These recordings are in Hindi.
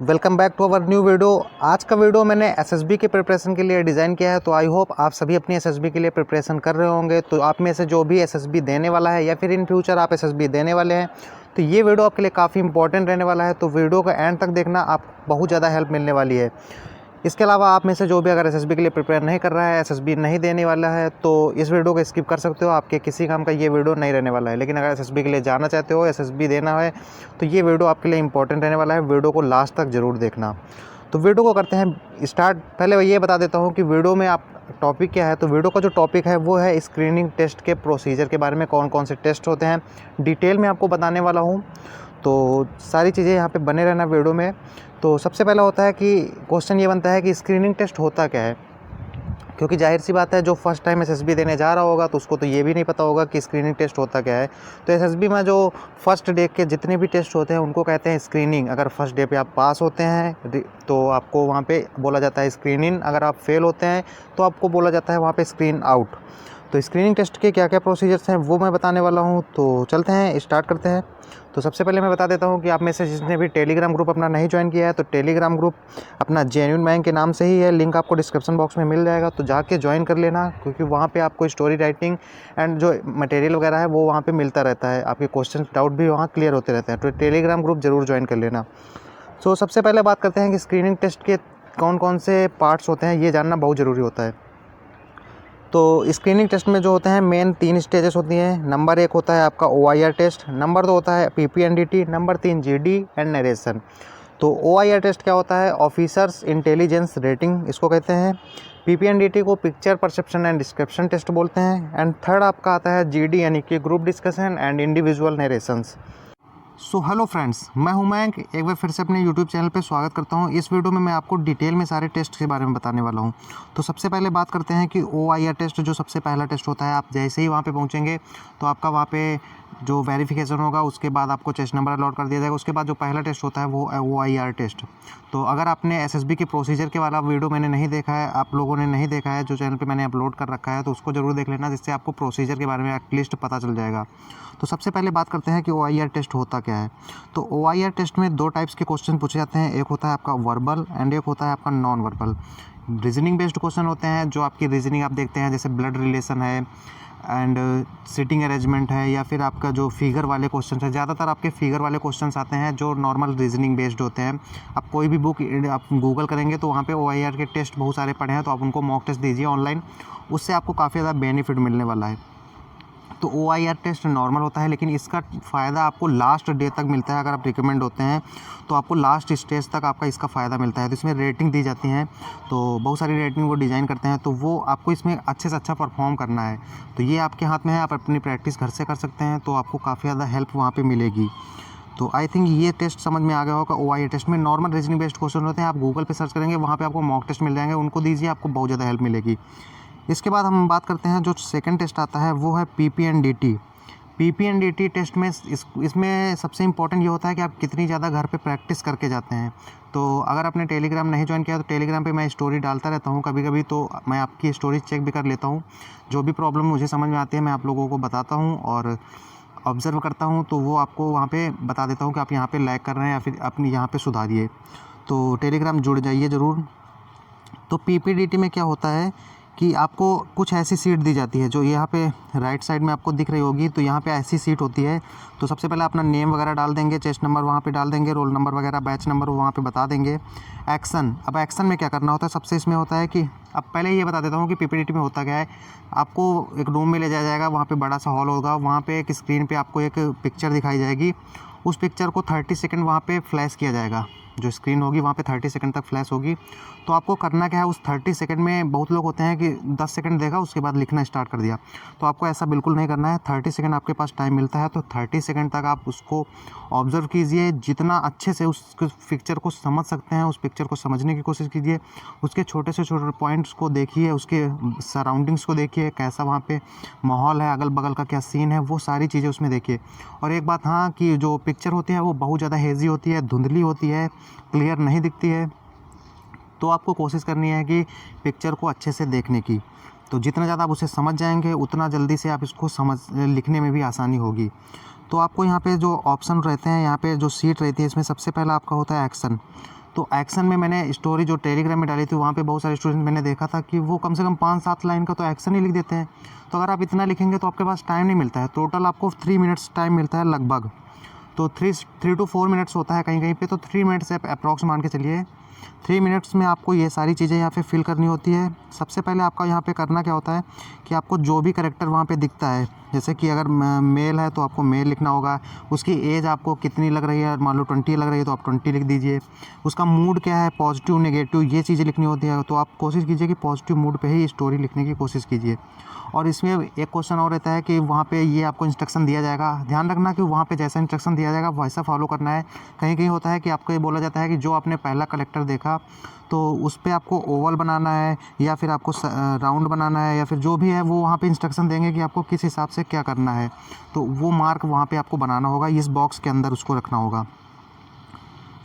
Welcome back to our new video. आज का वीडियो मैंने एसएसबी के प्रिपरेशन के लिए डिज़ाइन किया है। तो आई होप आप सभी अपनी एसएसबी के लिए प्रिपरेशन कर रहे होंगे। तो आप में से जो भी एसएसबी देने वाला है या फिर इन फ्यूचर आप एसएसबी देने वाले हैं तो ये वीडियो आपके लिए काफ़ी इंपॉर्टेंट रहने वाला है। तो वीडियो का एंड तक देखना, आप बहुत ज़्यादा हेल्प मिलने वाली है। इसके अलावा आप में से जो भी अगर एसएसबी के लिए प्रिपेयर नहीं कर रहा है, एसएसबी नहीं देने वाला है, तो इस वीडियो को स्किप कर सकते हो। आपके किसी काम का ये वीडियो नहीं रहने वाला है। लेकिन अगर एसएसबी के लिए जाना चाहते हो, एसएसबी देना है, तो ये वीडियो आपके लिए इंपॉर्टेंट रहने वाला है। वीडियो को लास्ट तक ज़रूर देखना। तो वीडियो को करते हैं स्टार्ट। पहले मैं ये बता देता हूँ कि वीडियो में आप टॉपिक क्या है। तो वीडियो का जो टॉपिक है वो है स्क्रीनिंग टेस्ट के प्रोसीजर के बारे में, कौन कौन से टेस्ट होते हैं डिटेल में आपको बताने वाला हूँ। तो सारी चीज़ें यहाँ पे बने रहना वीडियो में। तो सबसे पहला होता है कि क्वेश्चन ये बनता है कि स्क्रीनिंग टेस्ट होता क्या है, क्योंकि जाहिर सी बात है जो फर्स्ट टाइम एसएसबी देने जा रहा होगा तो उसको तो ये भी नहीं पता होगा कि स्क्रीनिंग टेस्ट होता क्या है। तो एसएसबी में जो फर्स्ट डे के जितने भी टेस्ट होते हैं उनको कहते हैं स्क्रीनिंग। अगर फर्स्ट डे पे आप पास होते हैं तो आपको वहाँ पे बोला जाता है स्क्रीनिंग। अगर आप फेल होते हैं तो आपको बोला जाता है वहाँ पे स्क्रीन आउट। तो स्क्रीनिंग टेस्ट के क्या क्या प्रोसीजर्स हैं वो मैं बताने वाला हूँ। तो चलते हैं, स्टार्ट करते हैं। तो सबसे पहले मैं बता देता हूँ कि आप में से जिसने भी टेलीग्राम ग्रुप अपना नहीं ज्वाइन किया है तो टेलीग्राम ग्रुप अपना जेन्युइन बैंक के नाम से ही है। लिंक आपको डिस्क्रिप्शन बॉक्स में मिल जाएगा, तो जाके ज्वाइन कर लेना, क्योंकि वहाँ पे आपको स्टोरी राइटिंग एंड जो मटेरियल वगैरह है वो वहाँ पे मिलता रहता है। आपके क्वेश्चन डाउट भी वहाँ क्लियर होते रहते हैं। तो टेलीग्राम ग्रुप ज़रूर ज्वाइन कर लेना। सो सबसे पहले बात करते हैं कि स्क्रीनिंग टेस्ट के कौन कौन से पार्ट्स होते हैं, ये जानना बहुत ज़रूरी होता है। तो स्क्रीनिंग टेस्ट में जो होते हैं मेन 3 स्टेजेस होती हैं। नंबर 1 होता है आपका OIR टेस्ट, नंबर 2 होता है PPNDT, number 3 GD and narration. तो OIR टेस्ट क्या होता है? ऑफिसर्स इंटेलिजेंस रेटिंग इसको कहते हैं। PPNDT को picture perception and description test बोलते हैं। एंड थर्ड आपका आता है GD यानी कि group discussion and individual narrations. So hello friends, मैं हूं मयंक, एक बार फिर से अपने यूट्यूब चैनल पे स्वागत करता हूं। इस वीडियो में मैं आपको डिटेल में सारे टेस्ट के बारे में बताने वाला हूं। तो सबसे पहले बात करते हैं कि OIR टेस्ट जो सबसे पहला टेस्ट होता है। आप जैसे ही वहां पे पहुंचेंगे तो आपका वहां पे जो वेरिफिकेशन होगा उसके बाद आपको चेस्ट नंबर अलॉट कर दिया जाएगा। उसके बाद जो पहला टेस्ट होता है वो OIR टेस्ट। तो अगर आपने एसएसबी के प्रोसीजर के वाला वीडियो मैंने नहीं देखा है, आप लोगों ने नहीं देखा है, जो चैनल पे मैंने अपलोड कर रखा है, तो उसको ज़रूर देख लेना, जिससे आपको प्रोसीजर के बारे में एटलीस्ट पता चल जाएगा। तो सबसे पहले बात करते हैं कि OIR टेस्ट होता क्या है। तो OIR टेस्ट में 2 टाइप्स के क्वेश्चन पूछे जाते हैं। एक होता है आपका वर्बल एंड एक होता है आपका non verbal. Reasoning based question होते हैं, जो आपकी रीजनिंग आप देखते हैं, जैसे ब्लड रिलेशन है एंड सिटिंग अरेंजमेंट है, या फिर आपका जो फिगर वाले क्वेश्चन है। ज़्यादातर आपके फिगर वाले क्वेश्चन आते हैं जो नॉर्मल रीजनिंग बेस्ड होते हैं। आप कोई भी बुक आप गूगल करेंगे तो वहाँ पे OIR के टेस्ट बहुत सारे पड़े हैं, तो आप उनको मॉक टेस्ट दीजिए ऑनलाइन, उससे आपको काफ़ी ज़्यादा बेनिफिट मिलने वाला है। तो OIR टेस्ट नॉर्मल होता है, लेकिन इसका फ़ायदा आपको लास्ट डे तक मिलता है। अगर आप रिकमेंड होते हैं तो आपको लास्ट स्टेज तक आपका इसका फ़ायदा मिलता है। तो इसमें रेटिंग दी जाती हैं, तो बहुत सारी रेटिंग वो डिज़ाइन करते हैं, तो वो आपको इसमें अच्छे से अच्छा परफॉर्म करना है। तो ये आपके हाथ में है, आप अपनी प्रैक्टिस घर से कर सकते हैं, तो आपको काफ़ी ज़्यादा हेल्प वहाँ पर मिलेगी। तो आई थिंक ये टेस्ट समझ में आ गया होगा। OIR टेस्ट में नॉर्मल रीजनिंग बेस्ड क्वेश्चन होते हैं, आप गूगल पे सर्च करेंगे, वहाँ पे आपको मॉक टेस्ट मिल जाएंगे, उनको दीजिए, आपको बहुत ज़्यादा हेल्प मिलेगी। इसके बाद हम बात करते हैं जो सेकंड टेस्ट आता है वो है PPNDT। PPNDT टेस्ट में इसमें सबसे इम्पोर्टेंट ये होता है कि आप कितनी ज़्यादा घर पे प्रैक्टिस करके जाते हैं। तो अगर आपने टेलीग्राम नहीं ज्वाइन किया तो टेलीग्राम पे मैं स्टोरी डालता रहता हूँ कभी कभी, तो मैं आपकी स्टोरी चेक भी कर लेता हूँ। जो भी प्रॉब्लम मुझे समझ में आती है मैं आप लोगों को बताता हूँ और ऑब्ज़र्व करता हूँ, तो वो आपको वहाँ पे बता देता हूँ कि आप यहाँ पे लैग कर रहे हैं या फिर अपनी यहाँ पे सुधारिए। तो टेलीग्राम जुड़ जाइए ज़रूर। तो PPDT में क्या होता है कि आपको कुछ ऐसी सीट दी जाती है, जो यहाँ पे राइट साइड में आपको दिख रही होगी। तो यहाँ पे ऐसी सीट होती है, तो सबसे पहले अपना नेम वगैरह डाल देंगे, चेस्ट नंबर वहाँ पे डाल देंगे, रोल नंबर वगैरह, बैच नंबर वहाँ पे बता देंगे। एक्शन, अब एक्शन में क्या करना होता है, सबसे इसमें होता है कि अब पहले ये बता देता हूँ कि PPDT में होता क्या है। आपको एक रूम में ले जाया जाएगा, वहाँ पे बड़ा सा हॉल होगा, वहाँ पे एक स्क्रीन पे आपको एक पिक्चर दिखाई जाएगी। उस पिक्चर को 30 सेकंड वहाँ पे फ्लैश किया जाएगा, जो स्क्रीन होगी वहाँ पे 30 सेकंड तक फ्लैश होगी। तो आपको करना क्या है, उस 30 सेकंड में बहुत लोग होते हैं कि 10 सेकंड देखा उसके बाद लिखना स्टार्ट कर दिया, तो आपको ऐसा बिल्कुल नहीं करना है। 30 सेकंड आपके पास टाइम मिलता है, तो 30 सेकंड तक आप उसको ऑब्ज़र्व कीजिए, जितना अच्छे से उस पिक्चर को समझ सकते हैं उस पिक्चर को समझने की कोशिश कीजिए। उसके छोटे से छोटे पॉइंट्स को देखिए, उसके सराउंडिंग्स को देखिए, कैसा वहाँ पे माहौल है, अगल बगल का क्या सीन है, वो सारी चीज़ें उसमें देखिए। और एक बात हाँ, कि जो पिक्चर होती है वो बहुत ज़्यादा हेज़ी होती है, धुंधली होती है, क्लियर नहीं दिखती है। तो आपको कोशिश करनी है कि पिक्चर को अच्छे से देखने की। तो जितना ज़्यादा आप उसे समझ जाएंगे उतना जल्दी से आप इसको लिखने में भी आसानी होगी। तो आपको यहाँ पे जो ऑप्शन रहते हैं, यहाँ पे जो सीट रहती है, इसमें सबसे पहला आपका होता है एक्शन। तो एक्शन में मैंने स्टोरी जो टेलीग्राम में डाली थी वहाँ पे बहुत सारे स्टूडेंट मैंने देखा था कि वो कम से कम 5-7 लाइन का तो एक्शन ही लिख देते हैं। तो अगर आप इतना लिखेंगे तो आपके पास टाइम नहीं मिलता है, टोटल आपको 3 मिनट्स टाइम मिलता है लगभग। तो 3 to 4 मिनट्स होता है कहीं कहीं पे, तो 3 मिनट्स से अप्रॉक्स मान के चलिए। 3 मिनट्स में आपको ये सारी चीज़ें यहाँ पे फिल करनी होती है। सबसे पहले आपका यहाँ पे करना क्या होता है कि आपको जो भी कैरेक्टर वहाँ पे दिखता है, जैसे कि अगर मेल है तो आपको मेल लिखना होगा, उसकी एज आपको कितनी लग रही है, मान लो 20 लग रही है तो आप 20 लिख दीजिए। उसका मूड क्या है, पॉजिटिव नेगेटिव, ये चीज़ें लिखनी होती है। तो आप कोशिश कीजिए कि पॉजिटिव मूड पे ही स्टोरी लिखने की कोशिश कीजिए। और इसमें एक क्वेश्चन और रहता है कि वहाँ पे ये आपको इंस्ट्रक्शन दिया जाएगा, ध्यान रखना कि वहाँ पे जैसा इंस्ट्रक्शन दिया जाएगा वैसा फॉलो करना है। कहीं कहीं होता है कि आपको ये बोला जाता है कि जो आपने पहला कैरेक्टर देखा तो उस पर आपको ओवल बनाना है या फिर आपको राउंड बनाना है, या फिर जो भी है वो वहाँ पे इंस्ट्रक्शन देंगे कि आपको किस हिसाब से क्या करना है। तो वो मार्क वहाँ पे आपको बनाना होगा, इस बॉक्स के अंदर उसको रखना होगा।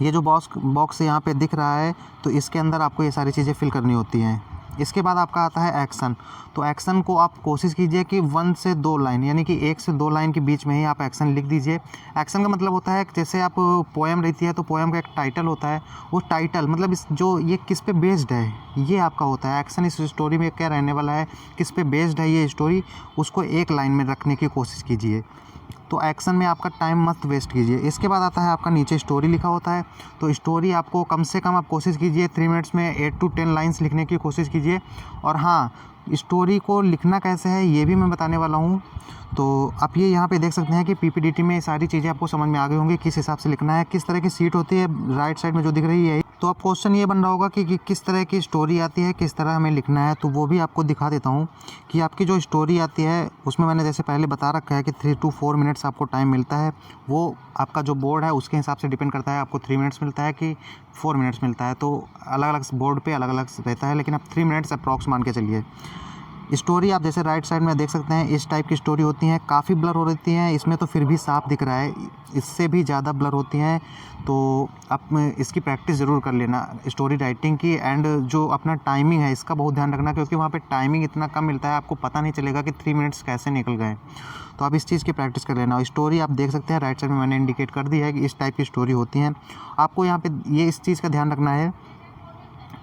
ये जो बॉक्स यहाँ पे दिख रहा है तो इसके अंदर आपको ये सारी चीज़ें फिल करनी होती हैं। इसके बाद आपका आता है एक्शन। तो एक्शन को आप कोशिश कीजिए कि 1 से 2 लाइन, यानी कि 1 से 2 लाइन के बीच में ही आप एक्शन लिख दीजिए। एक्शन का मतलब होता है जैसे आप पोएम रहती है तो पोएम का एक टाइटल होता है, वो टाइटल मतलब इस जो ये किस पे बेस्ड है ये आपका होता है। एक्शन इस स्टोरी में क्या रहने वाला है, किस पे बेस्ड है ये स्टोरी, उसको 1 लाइन में रखने की कोशिश कीजिए। तो एक्शन में आपका टाइम मत वेस्ट कीजिए। इसके बाद आता है आपका नीचे स्टोरी लिखा होता है। तो स्टोरी आपको कम से कम आप कोशिश कीजिए 3 मिनट्स में 8 to 10 लाइन्स लिखने की कोशिश कीजिए। और हाँ, स्टोरी को लिखना कैसे है ये भी मैं बताने वाला हूँ। तो आप ये यहाँ पे देख सकते हैं कि पीपीटीटी में सारी चीज़ें आपको समझ में आ गई होंगी, किस हिसाब से लिखना है, किस तरह की सीट होती है राइट साइड में जो दिख रही है। तो अब क्वेश्चन ये बन रहा होगा कि किस तरह की स्टोरी आती है, किस तरह हमें लिखना है। तो वो भी आपको दिखा देता हूँ कि आपकी जो स्टोरी आती है उसमें मैंने जैसे पहले बता रखा है कि 3 to 4 मिनट्स आपको टाइम मिलता है। वो आपका जो बोर्ड है उसके हिसाब से डिपेंड करता है, आपको 3 मिनट्स मिलता है कि 4 मिनट्स मिलता है। तो अलग अलग बोर्ड पे अलग अलग रहता है, लेकिन आप 3 मिनट्स अप्रॉक्स मान के चलिए। स्टोरी आप जैसे राइट साइड में देख सकते हैं इस टाइप की स्टोरी होती हैं, काफ़ी ब्लर हो रहती हैं। इसमें तो फिर भी साफ दिख रहा है, इससे भी ज़्यादा ब्लर होती हैं। तो आप इसकी प्रैक्टिस ज़रूर कर लेना स्टोरी राइटिंग की। एंड जो अपना टाइमिंग है इसका बहुत ध्यान रखना, क्योंकि वहाँ पे टाइमिंग इतना कम मिलता है आपको पता नहीं चलेगा कि 3 मिनट्स कैसे निकल गए। तो आप इस चीज़ की प्रैक्टिस कर लेना। स्टोरी आप देख सकते हैं राइट साइड में मैंने इंडिकेट कर दी है कि इस टाइप की स्टोरी होती हैं। आपको यहाँ पर ये इस चीज़ का ध्यान रखना है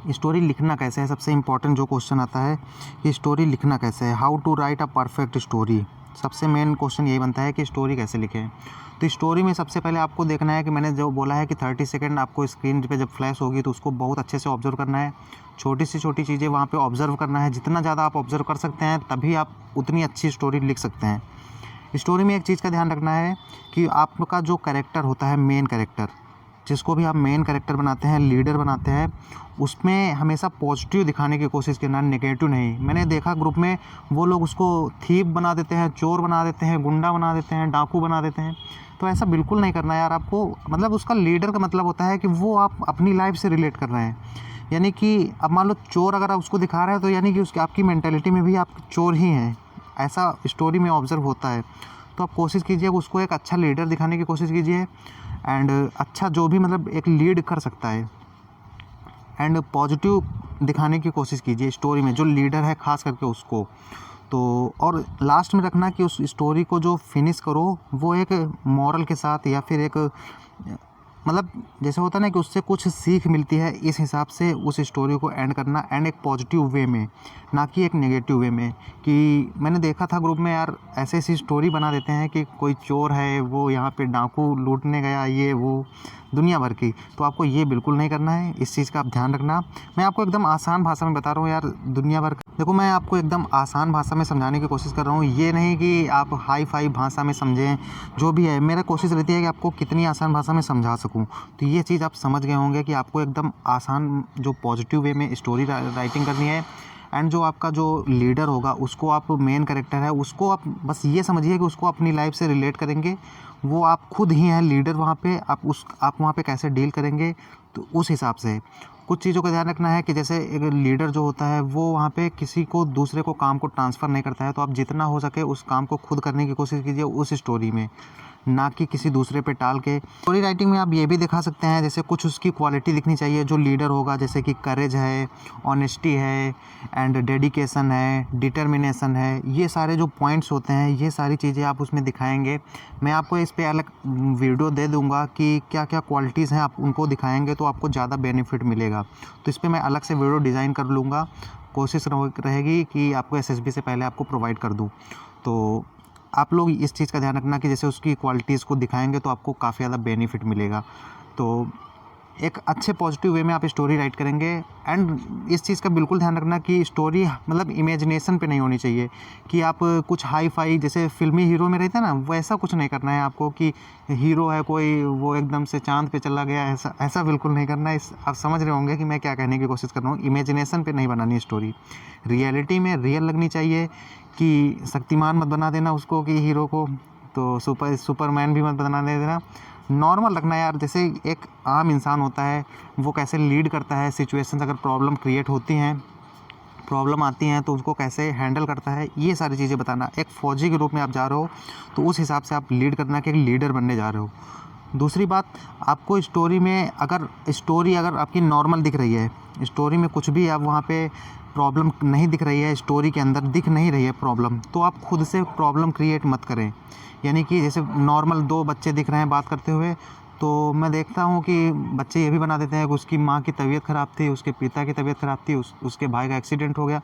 स्टोरी लिखना कैसे है। सबसे इम्पॉर्टेंट जो क्वेश्चन आता है कि स्टोरी लिखना कैसे है, how to write a perfect story. सबसे मेन क्वेश्चन यही बनता है कि स्टोरी कैसे लिखें। तो स्टोरी में सबसे पहले आपको देखना है कि मैंने जो बोला है कि 30 सेकंड आपको स्क्रीन पे जब फ्लैश होगी तो उसको बहुत अच्छे से ऑब्जर्व करना है। छोटी से छोटी चीज़ें वहाँ पे ऑब्जर्व करना है। जितना ज़्यादा आप ऑब्जर्व कर सकते हैं तभी आप उतनी अच्छी स्टोरी लिख सकते हैं। स्टोरी में एक चीज़ का ध्यान रखना है कि आपका जो कैरेक्टर होता है, मेन कैरेक्टर, जिसको भी आप मेन कैरेक्टर बनाते हैं, लीडर बनाते हैं, उसमें हमेशा पॉजिटिव दिखाने की कोशिश करना, नेगेटिव नहीं। मैंने देखा ग्रुप में वो लोग उसको थीप बना देते हैं, चोर बना देते हैं, गुंडा बना देते हैं, डाकू बना देते हैं। तो ऐसा बिल्कुल नहीं करना यार। आपको मतलब उसका लीडर का मतलब होता है कि वो आप अपनी लाइफ से रिलेट कर रहे हैं। यानी कि अब मान लो चोर अगर आप उसको दिखा रहे हैं तो यानी कि उसकी आपकी मेंटालिटी में भी आप चोर ही हैं, ऐसा स्टोरी में ऑब्जर्व होता है। तो आप कोशिश कीजिए उसको एक अच्छा लीडर दिखाने की कोशिश कीजिए। एंड अच्छा जो भी मतलब एक लीड कर सकता है एंड पॉजिटिव दिखाने की कोशिश कीजिए स्टोरी में, जो लीडर है ख़ास करके उसको। तो और लास्ट में रखना कि उस स्टोरी को जो फिनिश करो वो एक मॉरल के साथ, या फिर एक मतलब जैसे होता है ना कि उससे कुछ सीख मिलती है, इस हिसाब से उस स्टोरी को एंड करना। एंड एक पॉजिटिव वे में, ना कि एक नेगेटिव वे में। कि मैंने देखा था ग्रुप में यार ऐसी ऐसी स्टोरी बना देते हैं कि कोई चोर है, वो यहाँ पे डाकू लूटने गया, ये वो दुनिया भर की। तो आपको ये बिल्कुल नहीं करना है, इस चीज़ का आप ध्यान रखना। मैं आपको एकदम आसान भाषा में बता रहा हूँ यार, दुनिया भर देखो मैं आपको एकदम आसान भाषा में समझाने की कोशिश कर रहा हूँ। ये नहीं कि आप हाई फाई भाषा में समझें, जो भी है मेरा कोशिश रहती है कि आपको कितनी आसान भाषा में समझा सकूँ। तो ये चीज़ आप समझ गए होंगे कि आपको एकदम आसान जो पॉजिटिव वे में स्टोरी राइटिंग करनी है। एंड जो आपका जो लीडर होगा उसको, आप मेन कैरेक्टर है उसको आप बस ये समझिए कि उसको अपनी लाइफ से रिलेट करेंगे। वो आप खुद ही हैं लीडर वहाँ पे, आप वहाँ पे कैसे डील करेंगे तो उस हिसाब से कुछ चीज़ों का ध्यान रखना है। कि जैसे एक लीडर जो होता है वो वहाँ पे किसी को दूसरे को काम को ट्रांसफ़र नहीं करता है। तो आप जितना हो सके उस काम को खुद करने की कोशिश कीजिए उस स्टोरी में। ना कि किसी दूसरे पे टाल के। स्टोरी राइटिंग में आप ये भी दिखा सकते हैं, जैसे कुछ उसकी क्वालिटी दिखनी चाहिए जो लीडर होगा, जैसे कि करेज है, ऑनेस्टी है एंड डेडिकेशन है, डिटर्मिनेशन है। ये सारे जो पॉइंट्स होते हैं, ये सारी चीज़ें आप उसमें दिखाएंगे। मैं आपको इस पे अलग वीडियो दे दूंगा कि क्या क्या क्वालिटीज़ हैं, आप उनको दिखाएंगे तो आपको ज़्यादा बेनिफिट मिलेगा। तो इस पर मैं अलग से वीडियो डिज़ाइन कर लूँगा, कोशिश रहेगी कि आपको एसएसबी से पहले आपको प्रोवाइड कर दूँ। तो आप लोग इस चीज़ का ध्यान रखना कि जैसे उसकी क्वालिटीज़ को दिखाएंगे तो आपको काफ़ी ज़्यादा बेनिफिट मिलेगा। तो एक अच्छे पॉजिटिव वे में आप स्टोरी राइट करेंगे। एंड इस चीज़ का बिल्कुल ध्यान रखना कि स्टोरी मतलब इमेजिनेशन पे नहीं होनी चाहिए कि आप कुछ हाई फाई जैसे फिल्मी हीरो में रहता है ना, वैसा कुछ नहीं करना है आपको कि हीरो है कोई वो एकदम से चांद पे चला गया, ऐसा बिल्कुल नहीं करना है। आप समझ रहे होंगे कि मैं क्या कहने की कोशिश कर रहा हूँ। इमेजिनेशन पे नहीं बनानी स्टोरी, रियलिटी में रियल लगनी चाहिए। कि शक्तिमान मत बना देना उसको कि हीरो को, तो सुपरमैन भी मत बना देना। नॉर्मल रखना यार, जैसे एक आम इंसान होता है वो कैसे लीड करता है सिचुएशंस, अगर प्रॉब्लम क्रिएट होती हैं, प्रॉब्लम आती हैं तो उसको कैसे हैंडल करता है, ये सारी चीज़ें बताना। एक फ़ौजी के रूप में आप जा रहे हो तो उस हिसाब से आप लीड करना कि एक लीडर बनने जा रहे हो। दूसरी बात, आपको स्टोरी में अगर आपकी नॉर्मल दिख रही है, स्टोरी में कुछ भी आप वहाँ पे प्रॉब्लम नहीं दिख रही है, स्टोरी के अंदर दिख नहीं रही है प्रॉब्लम, तो आप खुद से प्रॉब्लम क्रिएट मत करें। यानी कि जैसे नॉर्मल दो बच्चे दिख रहे हैं बात करते हुए, तो मैं देखता हूँ कि बच्चे ये भी बना देते हैं कि उसकी माँ की तबीयत ख़राब थी, उसके पिता की तबीयत ख़राब थी, उसके भाई का एक्सीडेंट हो गया।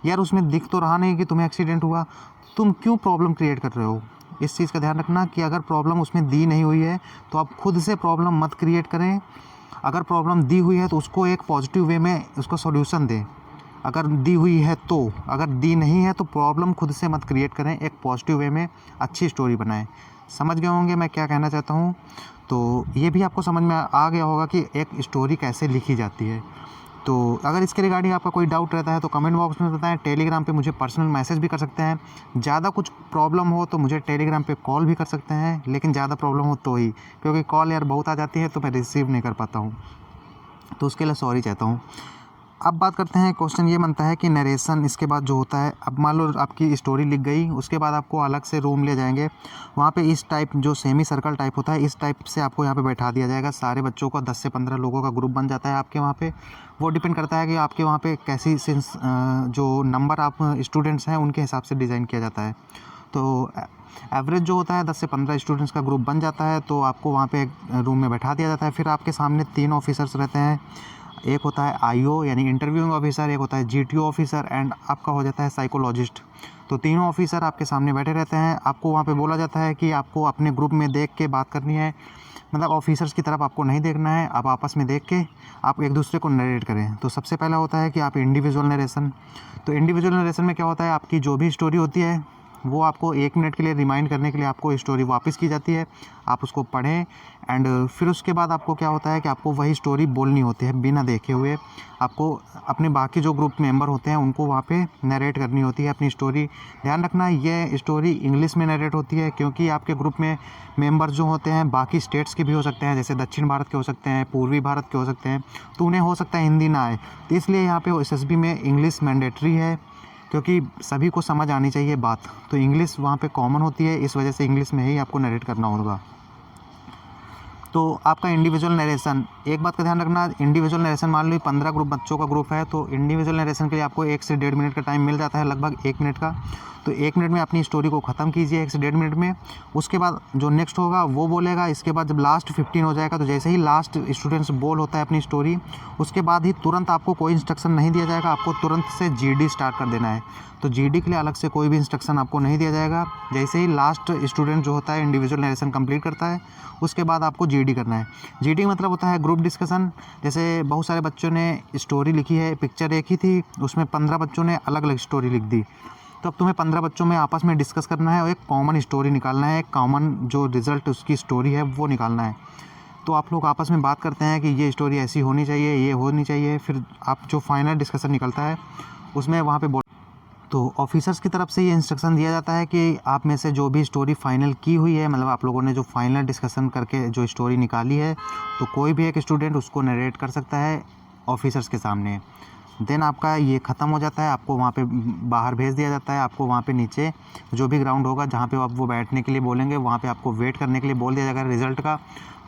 यार उसमें दिख तो रहा नहीं कि तुम्हें एक्सीडेंट हुआ, तुम क्यों प्रॉब्लम क्रिएट कर रहे हो। इस चीज़ का ध्यान रखना कि अगर प्रॉब्लम उसमें दी नहीं हुई है तो आप खुद से प्रॉब्लम मत क्रिएट करें। अगर प्रॉब्लम दी हुई है तो उसको एक पॉजिटिव वे में उसको सॉल्यूशन दें, अगर दी हुई है तो। अगर दी नहीं है तो प्रॉब्लम खुद से मत क्रिएट करें, एक पॉजिटिव वे में अच्छी स्टोरी बनाएं। समझ गए होंगे मैं क्या कहना चाहता हूँ। तो ये भी आपको समझ में आ गया होगा कि एक स्टोरी कैसे लिखी जाती है। तो अगर इसके रिगार्डिंग आपका कोई डाउट रहता है तो कमेंट बॉक्स में बताएं। टेलीग्राम पे मुझे पर्सनल मैसेज भी कर सकते हैं। ज़्यादा कुछ प्रॉब्लम हो तो मुझे टेलीग्राम पे कॉल भी कर सकते हैं, लेकिन ज़्यादा प्रॉब्लम हो तो ही, क्योंकि कॉल यार बहुत आ जाती है तो मैं रिसीव नहीं कर पाता हूँ, तो उसके लिए सॉरी चाहता हूँ। अब बात करते हैं, क्वेश्चन ये बनता है कि नरेशन इसके बाद जो होता है, अब मान लो आपकी स्टोरी लिख गई, उसके बाद आपको अलग से रूम ले जाएंगे, वहाँ पे इस टाइप जो सेमी सर्कल टाइप होता है, इस टाइप से आपको यहाँ पे बैठा दिया जाएगा। सारे बच्चों का 10 से 15 लोगों का ग्रुप बन जाता है आपके वहाँ पे। वो डिपेंड करता है कि आपके वहाँ पे कैसी जो नंबर आप स्टूडेंट्स हैं उनके हिसाब से डिज़ाइन किया जाता है। तो एवरेज जो होता है 10 से 15 स्टूडेंट्स का ग्रुप बन जाता है, तो आपको वहाँ पे रूम में बैठा दिया जाता है। फिर आपके सामने 3 ऑफिसर्स रहते हैं, एक होता है आईओ यानी इंटरव्यूइंग ऑफिसर, एक होता है जीटीओ ऑफिसर एंड आपका हो जाता है साइकोलॉजिस्ट। तो तीनों ऑफिसर आपके सामने बैठे रहते हैं। आपको वहाँ पे बोला जाता है कि आपको अपने ग्रुप में देख के बात करनी है, मतलब ऑफिसर्स की तरफ आपको नहीं देखना है, आप आपस में देख के आप एक दूसरे को नरेट करें। तो सबसे पहला होता है कि आप इंडिविजुअल नरेशन। तो इंडिविजुअल नरेशन में क्या होता है, आपकी जो भी स्टोरी होती है वो आपको 1 मिनट के लिए रिमाइंड करने के लिए आपको स्टोरी वापस की जाती है, आप उसको पढ़ें एंड फिर उसके बाद आपको क्या होता है कि आपको वही स्टोरी बोलनी होती है बिना देखे हुए। आपको अपने बाकी जो ग्रुप मेंबर होते हैं उनको वहाँ पे नरेट करनी होती है अपनी स्टोरी। ध्यान रखना ये स्टोरी इंग्लिश में नरेट होती है, क्योंकि आपके ग्रुप में मेंबर जो होते हैं बाकी स्टेट्स के भी हो सकते हैं, जैसे दक्षिण भारत के हो सकते हैं, पूर्वी भारत के हो सकते हैं, तो उन्हें हो सकता है हिंदी ना आए। तो इसलिए यहाँ पे एसएसबी में इंग्लिश मैंडेटरी है, क्योंकि सभी को समझ आनी चाहिए बात। तो इंग्लिश वहाँ पे कॉमन होती है, इस वजह से इंग्लिश में ही आपको नरेट करना होगा। तो आपका इंडिविजुअल नरेशन, एक बात का ध्यान रखना, इंडिविजुअल नरेशन मान लो 15 बच्चों का ग्रुप है, तो इंडिविजुअल नरेशन के लिए आपको 1 से 1.5 मिनट का टाइम मिल जाता है, लगभग 1 मिनट का। तो 1 मिनट में अपनी स्टोरी को ख़त्म कीजिए, 1 से 1.5 मिनट में। उसके बाद जो नेक्स्ट होगा वो बोलेगा। इसके बाद जब लास्ट 15 हो जाएगा, तो जैसे ही लास्ट स्टूडेंट्स बोल होता है अपनी स्टोरी, उसके बाद ही तुरंत आपको कोई इंस्ट्रक्शन नहीं दिया जाएगा, आपको तुरंत से जीडी स्टार्ट कर देना है। तो जीडी के लिए अलग से कोई भी इंस्ट्रक्शन आपको नहीं दिया जाएगा। जैसे ही लास्ट स्टूडेंट जो होता है इंडिविजुअल नरेशन कंप्लीट करता है, उसके बाद आपको जीडी करना है। जीडी मतलब होता है ग्रुप डिस्कशन। जैसे बहुत सारे बच्चों ने स्टोरी लिखी है, पिक्चर एक ही थी, उसमें 15 बच्चों ने अलग अलग स्टोरी लिख दी, तो अब तुम्हें 15 बच्चों में आपस में डिस्कस करना है और एक कॉमन स्टोरी निकालना है, एक कॉमन जो रिज़ल्ट उसकी स्टोरी है वो निकालना है। तो आप लोग आपस में बात करते हैं कि ये स्टोरी ऐसी होनी चाहिए, ये होनी चाहिए, फिर आप जो फाइनल डिस्कशन निकलता है उसमें वहाँ पे तो ऑफिसर्स की तरफ से ये इंस्ट्रक्शन दिया जाता है कि आप में से जो भी स्टोरी फाइनल की हुई है, मतलब आप लोगों ने जो फाइनल डिस्कशन करके जो स्टोरी निकाली है, तो कोई भी एक स्टूडेंट उसको नरेट कर सकता है ऑफिसर्स के सामने। देन आपका ये ख़त्म हो जाता है, आपको वहाँ पे बाहर भेज दिया जाता है। आपको वहाँ पे नीचे जो भी ग्राउंड होगा जहाँ पे आप वो बैठने के लिए बोलेंगे, वहाँ पे आपको वेट करने के लिए बोल दिया जाएगा रिज़ल्ट का।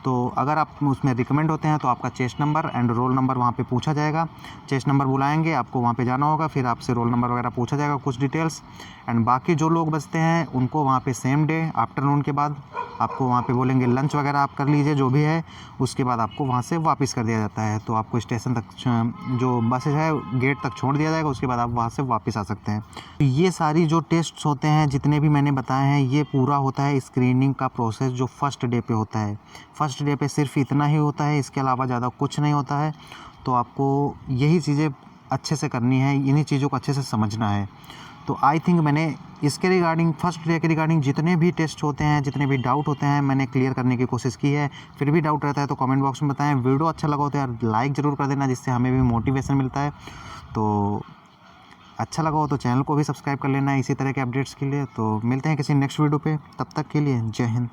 तो अगर आप उसमें रिकमेंड होते हैं तो आपका chest number and roll number वहाँ पे पूछा जाएगा। चेस्ट नंबर बुलाएंगे, आपको वहाँ पे जाना होगा, फिर आपसे रोल नंबर वगैरह पूछा जाएगा, कुछ डिटेल्स। एंड बाकी जो लोग बचते हैं उनको वहाँ पे सेम डे आफ्टरनून के बाद आपको वहाँ पे बोलेंगे लंच वगैरह आप कर लीजिए जो भी है, उसके बाद आपको वहाँ से वापस कर दिया जाता है। तो आपको स्टेशन तक जो बसेज है गेट तक छोड़ दिया जाएगा, उसके बाद आप वहाँ से वापस आ सकते हैं। तो ये सारी जो टेस्ट्स होते हैं जितने भी मैंने बताए हैं, ये पूरा होता है स्क्रीनिंग का प्रोसेस जो फर्स्ट डे पे होता है। फर्स्ट डे पे सिर्फ इतना ही होता है, इसके अलावा ज़्यादा कुछ नहीं होता है। तो आपको यही चीज़ें अच्छे से करनी है, इन्हीं चीज़ों को अच्छे से समझना है। तो आई थिंक मैंने इसके रिगार्डिंग फर्स्ट डे के रिगार्डिंग जितने भी टेस्ट होते हैं, जितने भी डाउट होते हैं, मैंने क्लियर करने की कोशिश की है। फिर भी डाउट रहता है तो कमेंट बॉक्स में बताएं। वीडियो अच्छा लगा हो तो यार लाइक ज़रूर कर देना, जिससे हमें भी मोटिवेशन मिलता है। तो अच्छा लगा हो तो चैनल को भी सब्सक्राइब कर लेना इसी तरह के अपडेट्स के लिए। तो मिलते हैं किसी नेक्स्ट वीडियो पे, तब तक के लिए जय हिंद।